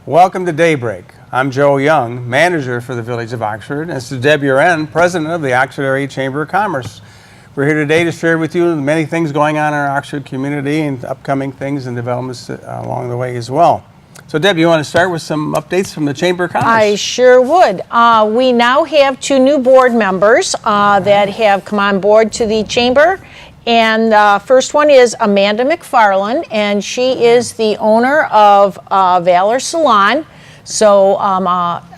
Welcome to Daybreak. I'm Joe Young, manager for the Village of Oxford, and this is Deb Uren, president of the Oxford Area Chamber of Commerce. We're here today to share with you many things going on in our Oxford community and upcoming things and developments along the way as well. So Deb, you want to start with some updates from the Chamber of Commerce? I sure would. We now have 2 new board members that have come on board to the Chamber. And first one is Amanda McFarland, and she is the owner of Valor Salon. So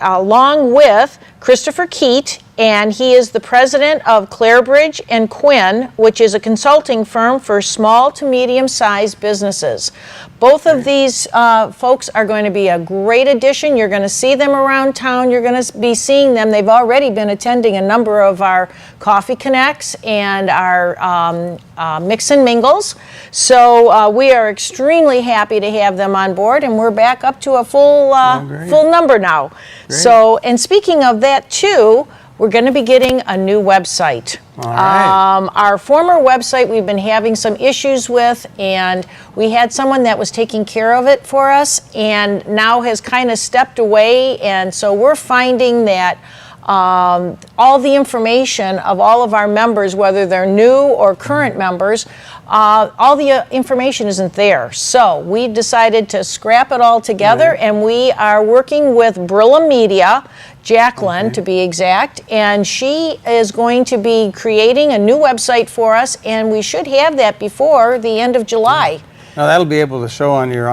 along with Christopher Keat, and he is the president of Clarebridge and Quinn, which is a consulting firm for small to medium-sized businesses. Both of these folks are going to be a great addition. You're going to see them around town. You're going to be seeing them. They've already been attending a number of our Coffee Connects and our Mix and Mingles. So we are extremely happy to have them on board, and we're back up to a full number now. Great. So, and speaking of that too, we're going to be getting a new website. All right. Our former website we've been having some issues with, and we had someone that was taking care of it for us and now has kind of stepped away, and so we're finding that all the information of all of our members, whether they're new or current members, all the information isn't there. So we decided to scrap it all together, and we are working with Brilla Media, Jacqueline to be exact, and she is going to be creating a new website for us, and we should have that before the end of July. Now that'll be able to show on your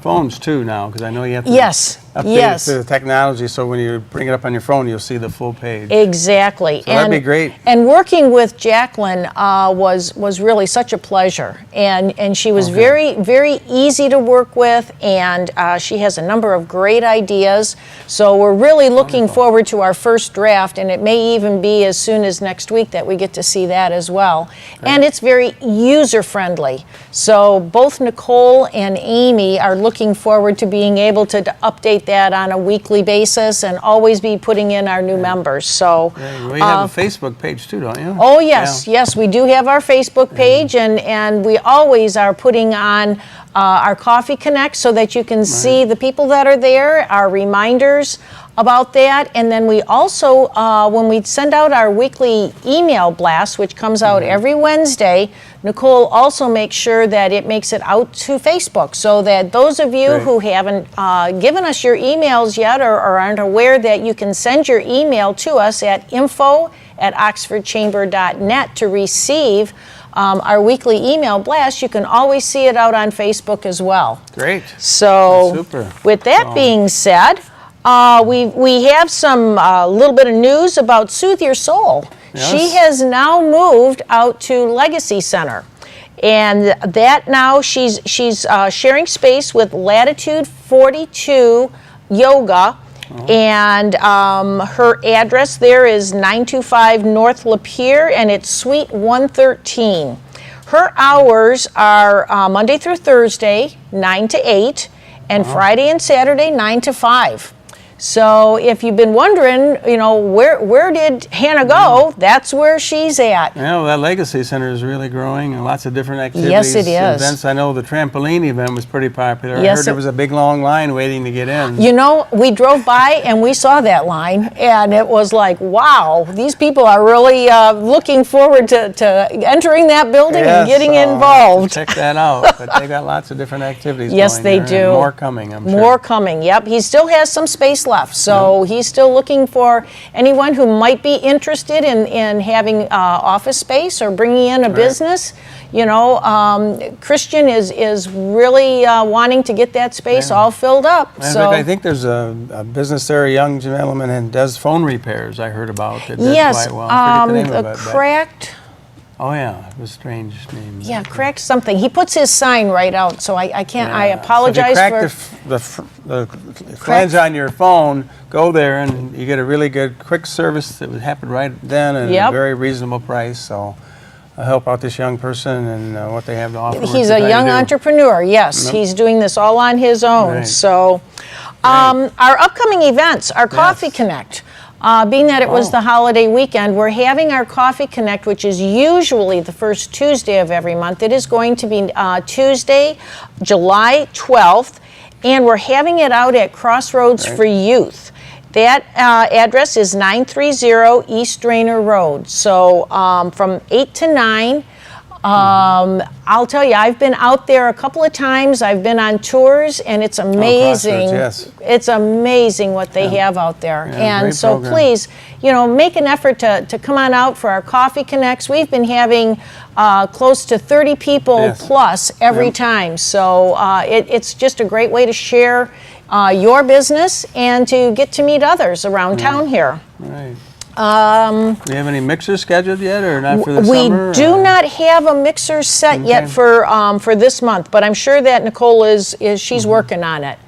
phones too now, because I know you have to update it to the technology, so when you bring it up on your phone, you'll see the full page. Exactly. So that'd be great. And working with Jacqueline was really such a pleasure, and she was very, very easy to work with, and she has a number of great ideas. So we're really looking forward to our first draft, and it may even be as soon as next week that we get to see that as well. Great. And it's very user-friendly. So both Nicole and Amy are looking forward to being able to update that on a weekly basis and always be putting in our new members. So we have a Facebook page too, don't you? Oh yes, yes, we do have our Facebook page, and we always are putting on our Coffee Connect so that you can see the people that are there, our reminders about that, and then we also, when we send out our weekly email blast, which comes out every Wednesday, Nicole also makes sure that it makes it out to Facebook, so that those of you who haven't given us your emails yet or aren't aware that you can send your email to us at info@oxfordchamber.net to receive our weekly email blast. You can always see it out on Facebook as well. Great. So, super. With that being said, we have some little bit of news about Soothe Your Soul. Yes. She has now moved out to Legacy Center, and that now she's sharing space with Latitude 42 Yoga, and her address there is 925 North Lapeer, and it's Suite 113. Her hours are Monday through Thursday, 9 to 8, and Friday and Saturday, 9 to 5. So if you've been wondering, you know, where did Hannah go, that's where she's at. You know, that Legacy Center is really growing, and lots of different activities. Yes, it is. Events. I know the trampoline event was pretty popular. Yes, I heard there was a big long line waiting to get in. You know, we drove by and we saw that line, and it was like, wow, these people are really looking forward to entering that building and getting involved. Check that out. But they got lots of different activities Yes, going they there, do. And more coming, I'm sure. More coming, yep. He still has some space left, so he's still looking for anyone who might be interested in having office space or bringing in a business. You know, Christian is really wanting to get that space all filled up. So I think there's a business there, a young gentleman, and does phone repairs. I heard about that. Yes, quite well. I forget the name of it, Cracked. Oh yeah, it was a strange name. Yeah, Cracked something. He puts his sign right out, so I can't. I apologize so if you crack the flange on your phone, go there and you get a really good, quick service that would happen right then at a very reasonable price. So help out this young person and what they have to offer. He's a young entrepreneur. Yes, he's doing this all on his own. Right. So, our upcoming events, our Coffee Connect. Being that it was the holiday weekend, we're having our Coffee Connect, which is usually the first Tuesday of every month. It is going to be Tuesday, July 12th. and we're having it out at Crossroads for Youth. That address is 930 East Drainer Road. So from 8 to 9. I'll tell you, I've been out there a couple of times. I've been on tours, and it's amazing. Yes. It's amazing what they have out there. Yeah, and so program. please, make an effort to come on out for our Coffee Connects. We've been having close to 30 people plus every time. So it's just a great way to share your business and to get to meet others around town here. Right. Do you have any mixers scheduled yet, or not for the summer? We do not have a mixer set yet for this month, but I'm sure that Nicole she's working on it.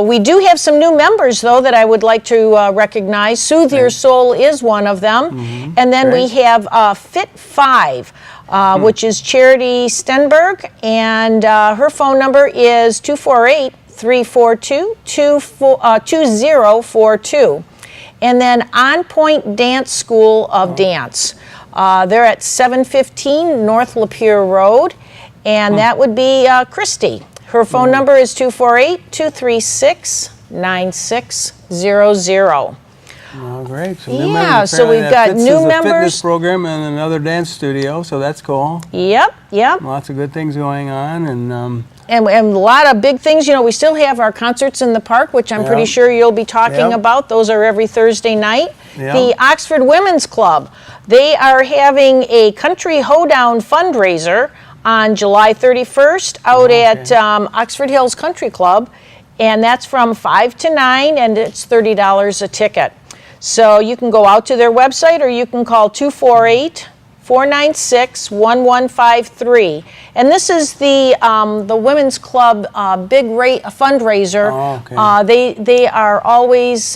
We do have some new members, though, that I would like to recognize. Soothe Your Soul is one of them. And then we have Fit 5, which is Charity Stenberg, and her phone number is 248-342-2042. And then On Point Dance School of Dance. They're at 715 North Lapeer Road, and that would be Christy. Her phone number is 248-236-9600. Oh, great. So So we've got new members. Fitness program and another dance studio, so that's cool. Yep. Lots of good things going on, and a lot of big things. We still have our concerts in the park, which I'm pretty sure you'll be talking about. Those are every Thursday night. The Oxford Women's Club, they are having a Country Hoedown fundraiser on July 31st out at Oxford Hills Country Club, and that's from 5 to 9, and it's $30 a ticket. So you can go out to their website, or you can call 248-496-1153. And this is the Women's Club big fundraiser. They are always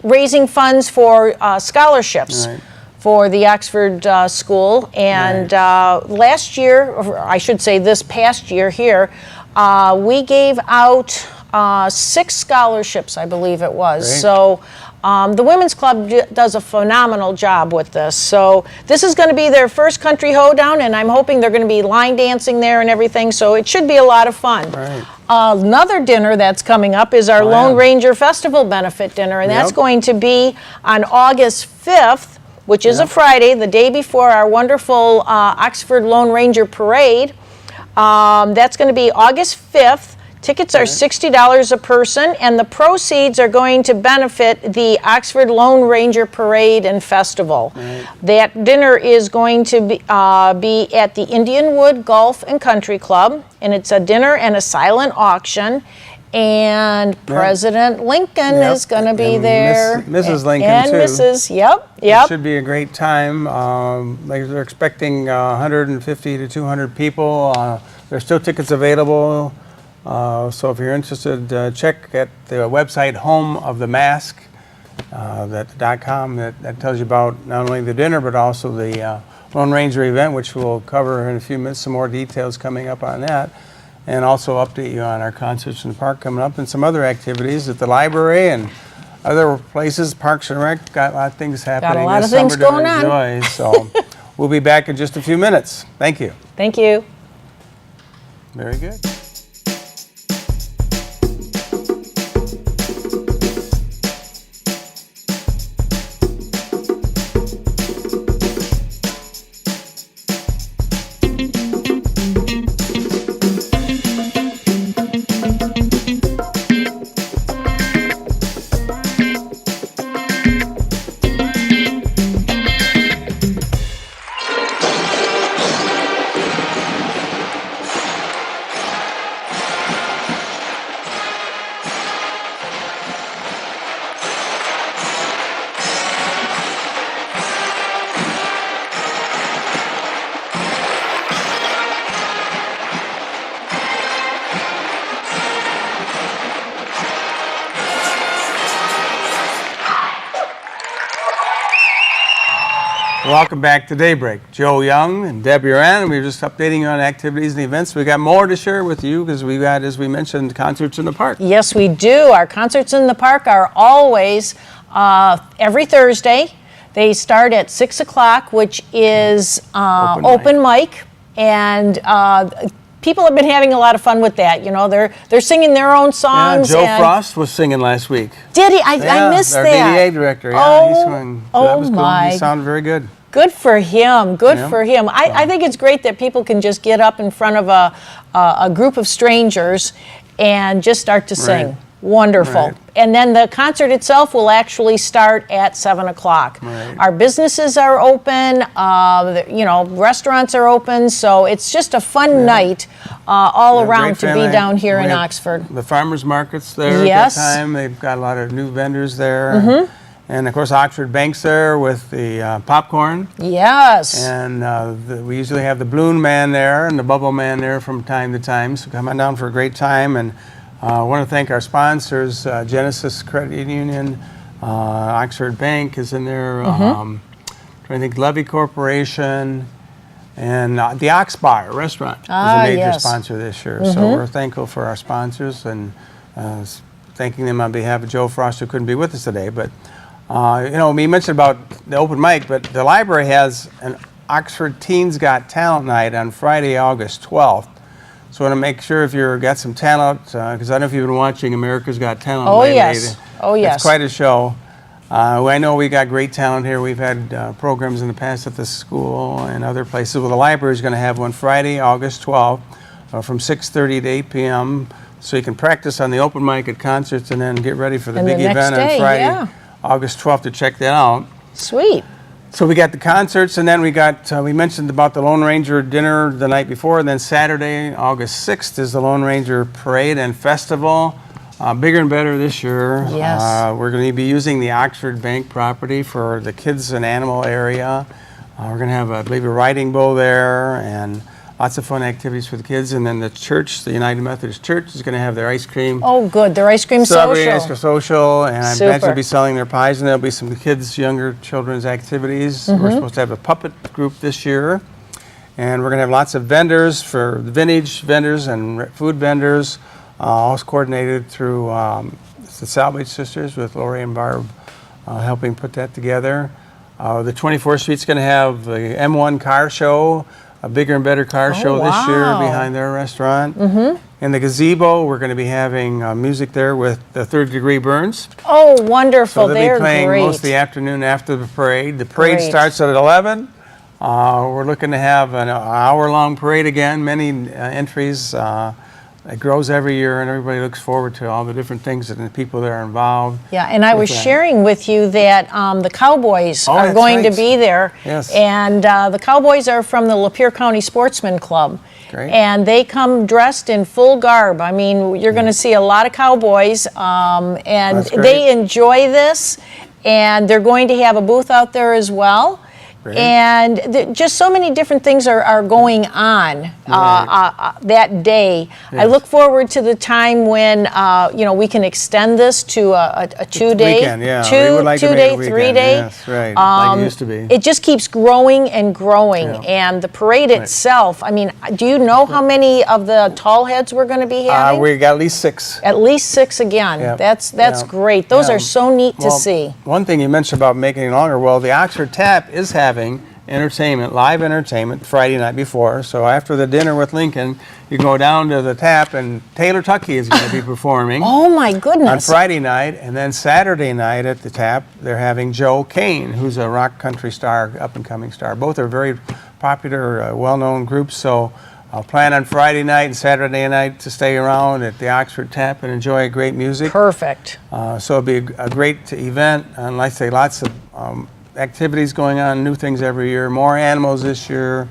raising funds for scholarships for the Oxford School. And last year, or I should say this past year here, we gave out 6 scholarships, I believe it was. Great. So the Women's Club does a phenomenal job with this. So this is going to be their first Country Hoedown, and I'm hoping they're going to be line dancing there and everything, so it should be a lot of fun. Right. Another dinner that's coming up is our Lone Ranger Festival Benefit Dinner, and that's going to be on August 5th, which is a Friday, the day before our wonderful Oxford Lone Ranger Parade. That's going to be August 5th. Tickets are $60 a person, and the proceeds are going to benefit the Oxford Lone Ranger Parade and Festival. That dinner is going to be at the Indianwood Golf and Country Club, and it's a dinner and a silent auction. And President Lincoln is going to be there. Mrs. Lincoln, and too. Mrs. Yep. It should be a great time. They're expecting 150 to 200 people. There's still tickets available. So if you're interested, check at the website homeofthemask.com. That tells you about not only the dinner, but also the Lone Ranger event, which we'll cover in a few minutes, some more details coming up on that. And also update you on our concerts in the park coming up and some other activities at the library and other places. Parks and Rec got a lot of things happening. Got a lot of this things summer going to enjoy. So we'll be back in just a few minutes. Thank you. Thank you. Very good. Welcome back to Daybreak. Joe Young and Deb Uren. We were just updating you on activities and events. We got more to share with you because we got, as we mentioned, concerts in the park. Yes, we do. Our concerts in the park are always every Thursday. They start at 6 o'clock, which is open mic. And people have been having a lot of fun with that. You know, they're singing their own songs. Joe Frost was singing last week. Did he? I missed our that. DDA director. Yeah, Oh, he swung. So that was cool. He sounded very good. Good for him. Good for him. I think it's great that people can just get up in front of a group of strangers and just start to sing. Right. Wonderful. Right. And then the concert itself will actually start at 7 o'clock. Right. Our businesses are open, restaurants are open, so it's just a fun night all around to be down here in Oxford. The farmers markets there Yes. at that time. They've got a lot of new vendors there. And of course, Oxford Bank's there with the popcorn. Yes. And we usually have the balloon man there and the bubble man there from time to time. So come on down for a great time. And I want to thank our sponsors, Genesis Credit Union, Oxford Bank is in there, trying to think, Levy Corporation, and the Ox Bar restaurant is a major sponsor this year. So we're thankful for our sponsors and thanking them on behalf of Joe Frost, who couldn't be with us today. But, we mentioned about the open mic, but the library has an Oxford Teens Got Talent Night on Friday, August 12th. So I want to make sure if you've got some talent, because I don't know if you've been watching America's Got Talent lately. Yes. Oh, yes. It's quite a show. I know we got great talent here. We've had programs in the past at the school and other places. Well, the library is going to have one Friday, August 12th, from 6:30 to 8 p.m. So you can practice on the open mic at concerts and then get ready for the big event on Friday, August 12th, to check that out. Sweet. So we got the concerts, and then we got, we mentioned about the Lone Ranger dinner the night before, and then Saturday, August 6th, is the Lone Ranger Parade and Festival. Bigger and better this year. Yes. We're going to be using the Oxford Bank property for the kids and animal area. We're going to have, I believe, a riding bull there, and lots of fun activities for the kids. And then the church, the United Methodist Church, is going to have their ice cream. Oh, good. Their ice cream Celebrity social. Ice cream social, and I Super. imagine they'll be selling their pies, and there'll be some kids, younger children's activities. We're supposed to have a puppet group this year, and we're going to have lots of vendors for the vintage vendors and food vendors, all coordinated through the Salvage Sisters with Lori and Barb helping put that together. The 24th Street's going to have the M1 car show, a bigger and better car show this year behind their restaurant. In the gazebo, we're going to be having music there with the Third Degree Burns. Oh, wonderful. So they'll be playing most of the afternoon after the parade. The parade starts at 11. We're looking to have an hour-long parade again, many entries. It grows every year, and everybody looks forward to all the different things and the people that are involved. Yeah, and I was sharing with you that the Cowboys are going to be there. Yes. And the Cowboys are from the Lapeer County Sportsman Club. Great. And they come dressed in full garb. I mean, you're going to see a lot of cowboys, and they enjoy this. And they're going to have a booth out there as well. Great. And just so many different things are going on that day. Yes. I look forward to the time when we can extend this to a 2-day, weekend, like 2-day, 3-day. Yes, right. Like it used to be. It just keeps growing and growing, and the parade itself. I mean, do you know how many of the tall heads we're going to be having? We got at least 6. At least 6 again. Yep. That's great. Those are so neat to see. One thing you mentioned about making it longer. Well, the Oxford Tap is having entertainment, live entertainment, Friday night before. So after the dinner with Lincoln, you can go down to the Tap, and Taylor Tuckey is going to be performing. Oh my goodness! On Friday night, and then Saturday night at the Tap, they're having Joe Kane, who's a rock country star, up and coming star. Both are very popular, well-known groups. So I'll plan on Friday night and Saturday night to stay around at the Oxford Tap and enjoy great music. Perfect. So it'll be a great event, and like I say, lots of activities going on, new things every year, more animals this year.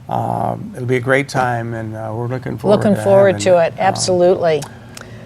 It'll be a great time, and we're looking forward to it. Absolutely.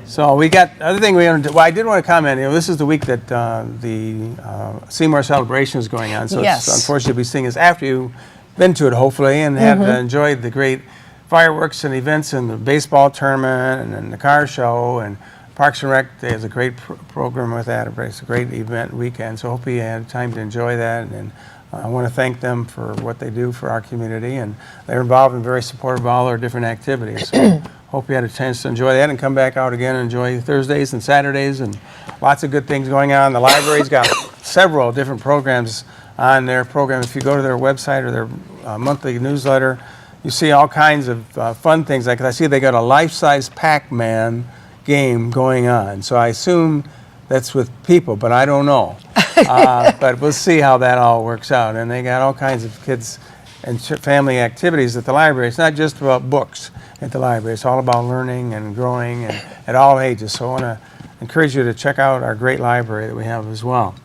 So we got other thing we want to do. Well, I did want to comment. This is the week that the Seymour celebration is going on. So it's unfortunately we sing this after you've been to it, hopefully, and have enjoyed the great fireworks and events and the baseball tournament and then the car show and Parks and Rec has a great program with that. It's a great event weekend, so hopefully you had time to enjoy that. And I want to thank them for what they do for our community, and they're involved and very supportive of all our different activities. So hope you had a chance to enjoy that and come back out again and enjoy Thursdays and Saturdays, and lots of good things going on. The library's got several different programs on their program. If you go to their website or their monthly newsletter, you see all kinds of fun things. Like I see they got a life-size Pac-Man game going on. So I assume that's with people, but I don't know. But we'll see how that all works out. And they got all kinds of kids and family activities at the library. It's not just about books at the library. It's all about learning and growing and at all ages. So I want to encourage you to check out our great library that we have as well.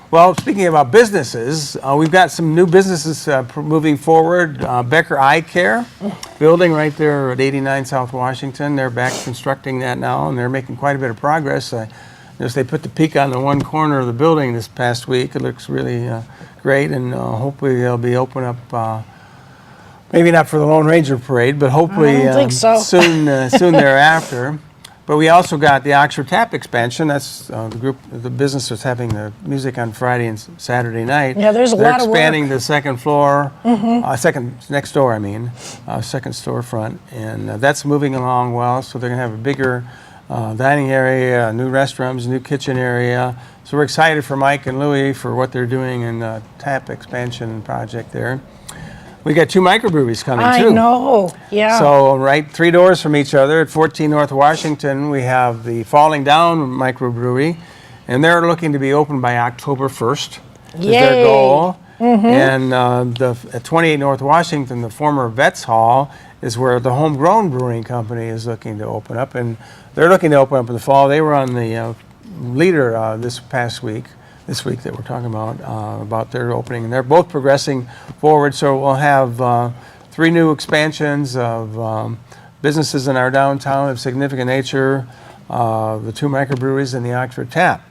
Well, speaking about businesses, we've got some new businesses moving forward. Becker Eye Care building right there at 89 South Washington. They're back constructing that now, and they're making quite a bit of progress. Notice they put the peak on the one corner of the building this past week. It looks really great, and hopefully they'll be open up, maybe not for the Lone Ranger Parade, but hopefully I don't think so. soon thereafter. But we also got the Oxford Tap expansion. That's the business that's having the music on Friday and Saturday night. Yeah, there's a lot of work. They're expanding the second floor, next door, second storefront. And that's moving along well. So they're going to have a bigger dining area, new restrooms, new kitchen area. So we're excited for Mike and Louie for what they're doing in the tap expansion project there. We got 2 microbreweries coming too. I know, yeah. So right 3 doors from each other at 14 North Washington, we have the Falling Down microbrewery, and they're looking to be open by October 1st. Is their goal. And at 28 North Washington, the former Vets Hall, is where the Homegrown Brewing Company is looking to open up, and they're looking to open up in the fall. They were on the leader this week that we're talking about their opening, and they're both progressing forward. So we'll have 3 new expansions of businesses in our downtown of significant nature, the 2 microbreweries and the Oxford Tap.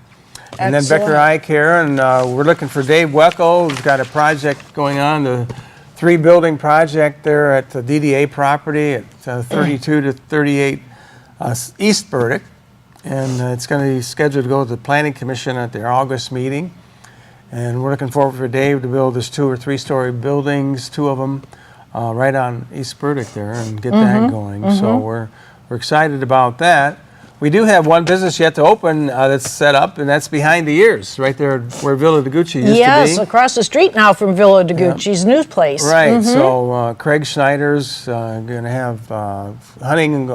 And then Becker Eye Care, and we're looking for Dave Weckel, who's got a project going on, the 3-building project there at the DDA property at 32 to 38 East Burdick. And it's going to be scheduled to go to the Planning Commission at their August meeting. And we're looking forward for Dave to build this 2 or 3-story buildings, 2 of them, right on East Burdick there, and get that going. So we're excited about that. We do have one business yet to open that's set up, and that's behind the ears, right there where Villa DeGucci used to be. Yes, across the street now from Villa DeGucci's new place. Right, so Craig Schneider's going to have hunting,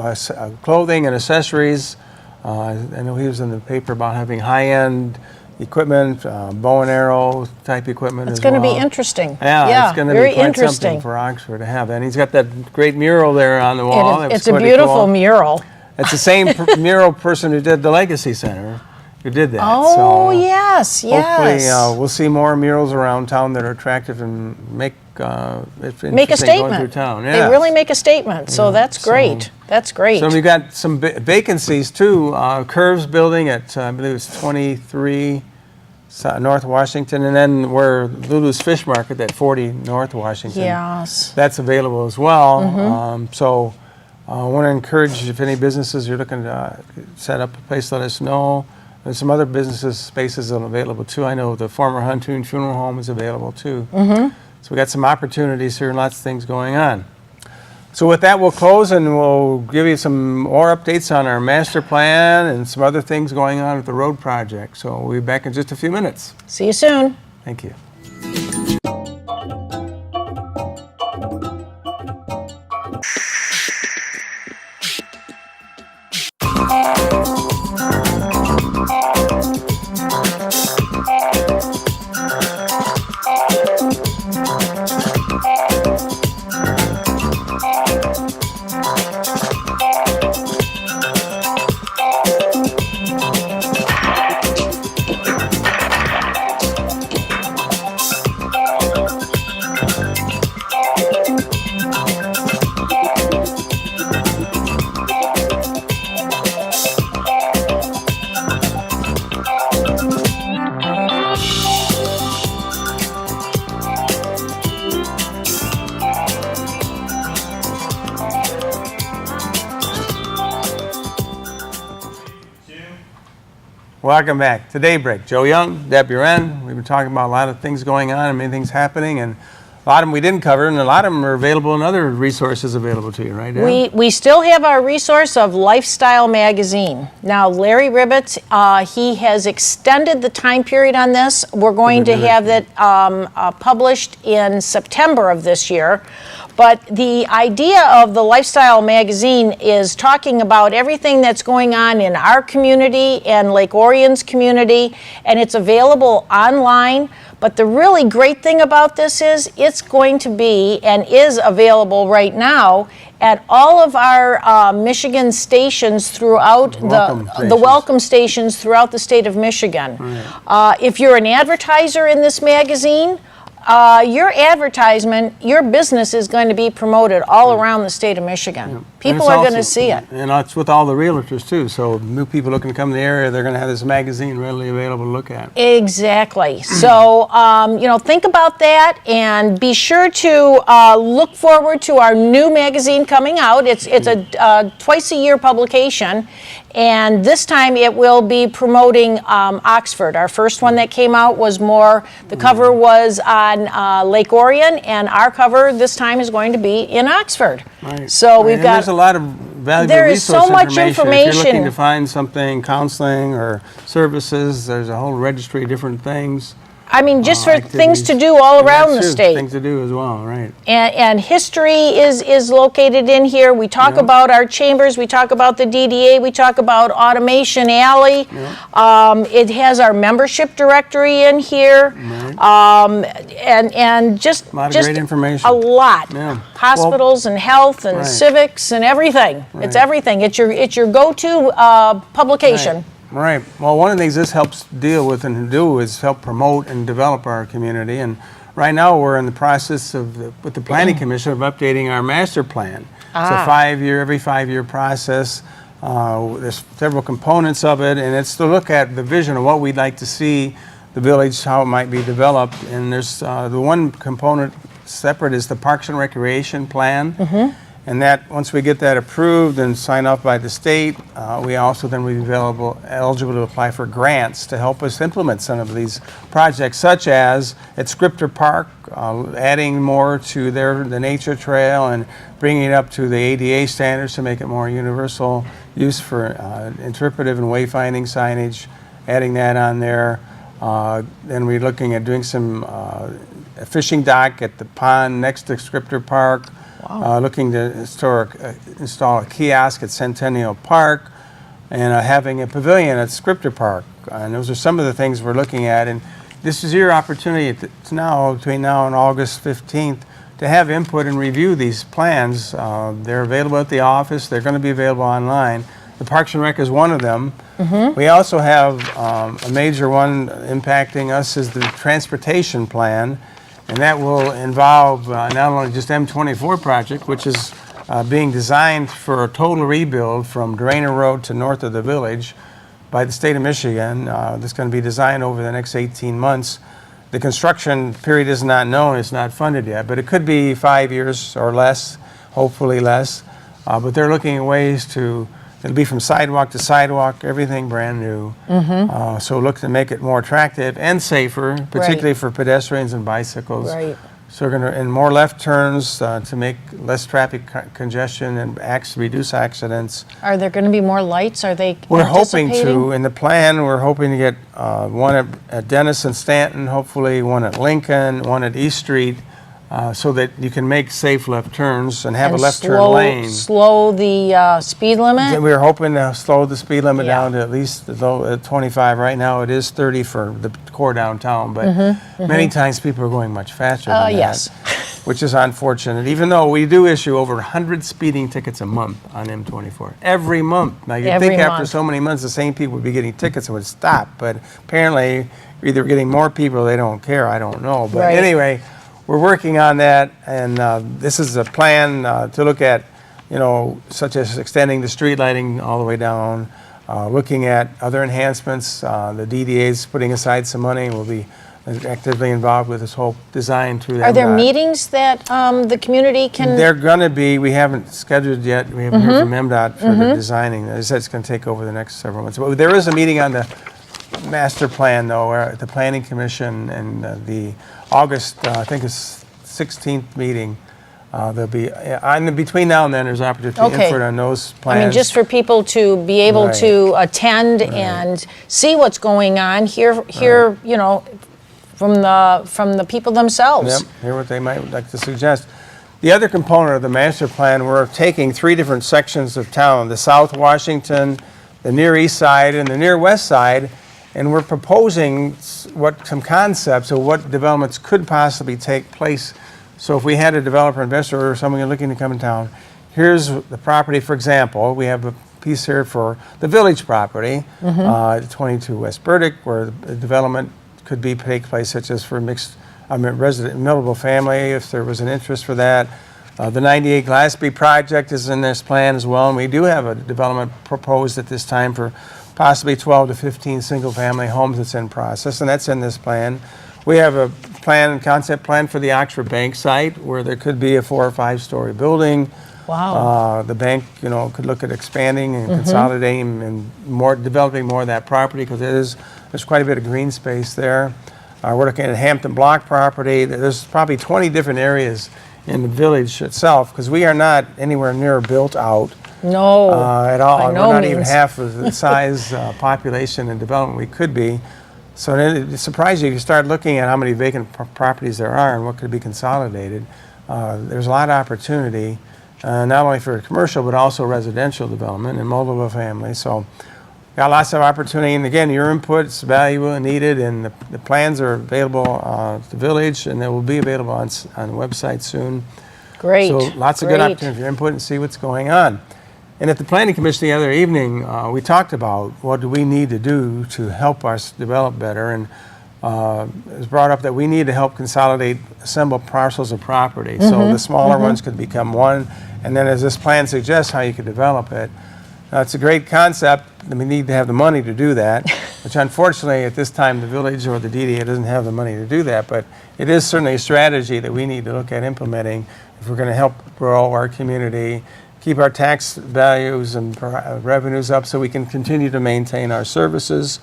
clothing and accessories. I know he was in the paper about having high-end equipment, bow and arrow type equipment It's as well. going to be interesting. Yeah, it's going to very be quite interesting something for Oxford to have. And he's got that great mural there on the wall. It's a beautiful mural. It's the same mural person who did the Legacy Center who did that. Oh, so yes. Hopefully we'll see more murals around town that are attractive and make a statement. Going through town. They really make a statement, so that's great. That's great. So we've got some vacancies too. Curves building at, I believe it's 23 North Washington, and then where Lulu's Fish Market at 40 North Washington. Yes. That's available as well. So I want to encourage, if any businesses you're looking to set up a place, let us know. There's some other spaces that are available too. I know the former Huntoon Funeral Home is available too. So we got some opportunities here and lots of things going on. So with that, we'll close and we'll give you some more updates on our master plan and some other things going on with the road project. So we'll be back in just a few minutes. See you soon. Thank you. Welcome back to Daybreak. Joe Young, Deb Uren. We've been talking about a lot of things going on and many things happening, and a lot of them we didn't cover, and a lot of them are available and other resources available to you, right, Deb? We still have our resource of Lifestyle Magazine. Now, Larry Ribbett, he has extended the time period on this. We're going to have it published in September of this year. But the idea of the Lifestyle magazine is talking about everything that's going on in our community and Lake Orion's community, and it's available online. But the really great thing about this is it's going to be and is available right now at all of our Michigan stations throughout the welcome stations throughout the state of Michigan. Right. If you're an advertiser in this magazine, your advertisement, your business is going to be promoted all around the state of Michigan. Yeah. People are going to see it. And it's with all the realtors too. So new people looking to come to the area, they're going to have this magazine readily available to look at. Exactly. So, think about that and be sure to look forward to our new magazine coming out. It's a twice a year publication. And this time it will be promoting Oxford. Our first one that came out was the cover was on Lake Orion, and our cover this time is going to be in Oxford. Right. So we've got... There's a lot of valuable there is resource so much information. If you're looking to find something, counseling or services, there's a whole registry of different things. I mean, just for things to do all around the state. Things to do as well, right. And history is located in here. We talk about our chambers. We talk about the DDA. We talk about Automation Alley. It has our membership directory in here. And just a lot of great information. A lot. Hospitals and health and civics and everything. It's everything. It's your go-to publication. Right. Well, one of the things this helps deal with and do is help promote and develop our community. And right now we're in the process with the Planning Commission of updating our master plan. It's a every 5 year process. There's several components of it, and it's to look at the vision of what we'd like to see the village, how it might be developed. And there's the one component separate is the Parks and Recreation Plan. And that, once we get that approved and signed off by the state, we also then will be eligible to apply for grants to help us implement some of these projects, such as at Scripter Park, adding more to the nature trail and bringing it up to the ADA standards to make it more universal use for interpretive and wayfinding signage, adding that on there. Then we're looking at doing some a fishing dock at the pond next to Scripter Park. Looking to install a kiosk at Centennial Park, and having a pavilion at Scripter Park. And those are some of the things we're looking at. And this is your opportunity between now and August 15th to have input and review these plans. They're available at the office. They're going to be available online. The Parks and Rec is one of them. We also have a major one impacting us is the transportation plan. And that will involve not only just M24 project, which is being designed for a total rebuild from Drainer Road to north of the village by the state of Michigan. That's going to be designed over the next 18 months. The construction period is not known, it's not funded yet, but it could be 5 years or less, hopefully less. But they're looking at ways it'll be from sidewalk to sidewalk, everything brand new. So look to make it more attractive and safer, particularly for pedestrians and bicycles. So we're going to, and more left turns to make less traffic congestion and reduce accidents. Are there going to be more lights? Are they We're hoping to. In the plan, we're hoping to get one at Dennis and Stanton, hopefully one at Lincoln, one at East Street. So that you can make safe left turns and have a left turn lane. Slow the speed limit? We're hoping to slow the speed limit down to at least 25. Right now it is 30 for the core downtown, but many times people are going much faster than that, which is unfortunate, even though we do issue over 100 speeding tickets a month on M24. Every month. Now you'd think after so many months the same people would be getting tickets and would stop, but apparently either getting more people or they don't care, I don't know. But anyway, we're working on that, and this is a plan to look at, such as extending the street lighting all the way down, looking at other enhancements. The DDA is putting aside some money and will be actively involved with this whole design through that. Are there meetings that the community can? They're going to be. We haven't scheduled yet. We haven't heard from MDOT for the designing. They said it's going to take over the next several months. But there is a meeting on the master plan, though, where the Planning Commission and the August, I think it's 16th meeting. There'll be, between now and then, there's opportunity to input on those plans. I mean, just for people to be able to attend and see what's going on, hear from the people themselves. Yep, hear what they might like to suggest. The other component of the master plan, we're taking 3 different sections of town, the South Washington, the Near East Side, and the Near West Side, and we're proposing some concepts of what developments could possibly take place. So if we had a developer, investor, or someone looking to come in town, here's the property, for example. We have a piece here for the village property, 22 West Burdick, where the development could take place, such as for resident multiple family, if there was an interest for that. The 98 Glassby project is in this plan as well, and we do have a development proposed at this time for possibly 12 to 15 single-family homes that's in process, and that's in this plan. We have a concept plan for the Oxford Bank site, where there could be a 4 or 5 story building. Wow. The bank, could look at expanding and consolidating and developing more of that property, because there's quite a bit of green space there. We're looking at Hampton Block property. There's probably 20 different areas in the village itself, because we are not anywhere near built out. No, at all. by We're no not means. even half of the size population and development we could be. So it surprises you if you start looking at how many vacant properties there are and what could be consolidated. There's a lot of opportunity, not only for commercial but also residential development and multiple family. So got lots of opportunity, and again, your input's valuable and needed, and the plans are available at the village, and they will be available on the website soon. Great. So lots of good opportunity for your input and see what's going on. And at the Planning Commission the other evening, we talked about what do we need to do to help us develop better, and it was brought up that we need to help consolidate, assemble parcels of property. So the smaller ones could become one, and then as this plan suggests how you could develop it. It's a great concept, and we need to have the money to do that, which unfortunately at this time the village or the DDA doesn't have the money to do that, but it is certainly a strategy that we need to look at implementing if we're going to help grow our community, keep our tax values and revenues up so we can continue to maintain our services,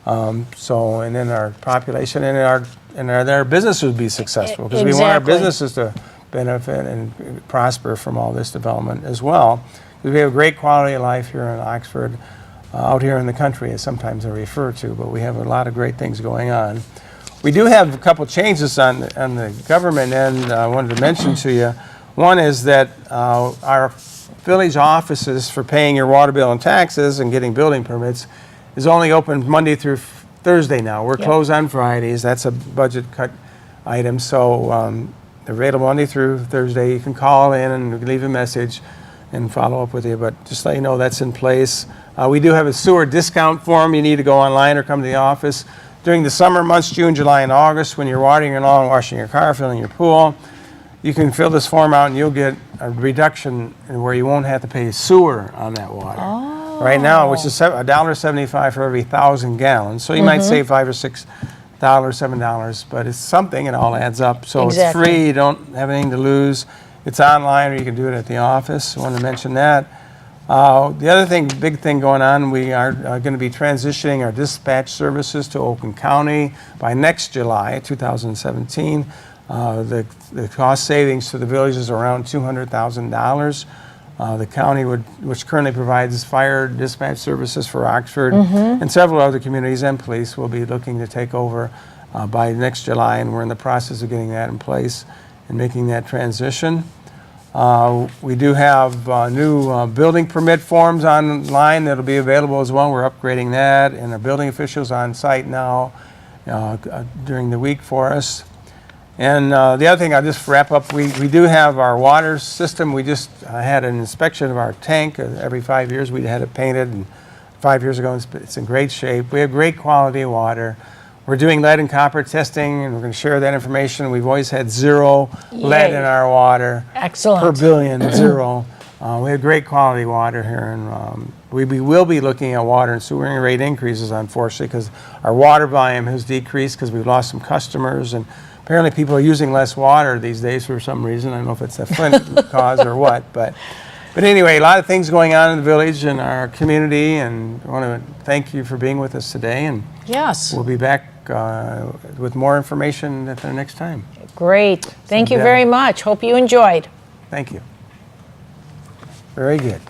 and then our population and our businesses would be successful, because we want our businesses to benefit and prosper from all this development as well. We have a great quality of life here in Oxford, out here in the country, as sometimes I refer to, but we have a lot of great things going on. We do have a couple changes on the government end I wanted to mention to you. One is that our village offices for paying your water bill and taxes and getting building permits is only open Monday through Thursday now. We're closed on Fridays. That's a budget cut item, so they're available Monday through Thursday. You can call in and leave a message and follow up with you, but just let you know that's in place. We do have a sewer discount form. You need to go online or come to the office. During the summer months, June, July, and August, when you're watering your lawn, washing your car, filling your pool, you can fill this form out and you'll get a reduction where you won't have to pay sewer on that water. Oh. Right now, which is $1.75 for every 1,000 gallons. So you might save $5 or $6, $7, but it's something, it all adds up. So it's free, you don't have anything to lose. It's online, or you can do it at the office. I want to mention that. The other thing, big thing going on, we are going to be transitioning our dispatch services to Oakland County by next July, 2017. The cost savings to the village is around $200,000. The county, which currently provides fire dispatch services for Oxford and several other communities and police, will be looking to take over by next July, and we're in the process of getting that in place and making that transition. We do have new building permit forms online that'll be available as well. We're upgrading that, and our building officials on site now during the week for us. And the other thing, I'll just wrap up, we do have our water system. We just had an inspection of our tank. Every 5 years we had it painted, and 5 years ago it's in great shape. We have great quality of water. We're doing lead and copper testing, and we're going to share that information. We've always had 0 lead in our water. Excellent. Per billion, 0. We have great quality water here, and we will be looking at water and sewer rate increases, unfortunately, because our water volume has decreased because we've lost some customers, and apparently people are using less water these days for some reason. I don't know if it's a Flint cause or what, but anyway, a lot of things going on in the village and our community, and I want to thank you for being with us today, and yes, we'll be back with more information at the next time. Great. Thank you very much. Hope you enjoyed. Thank you. Very good.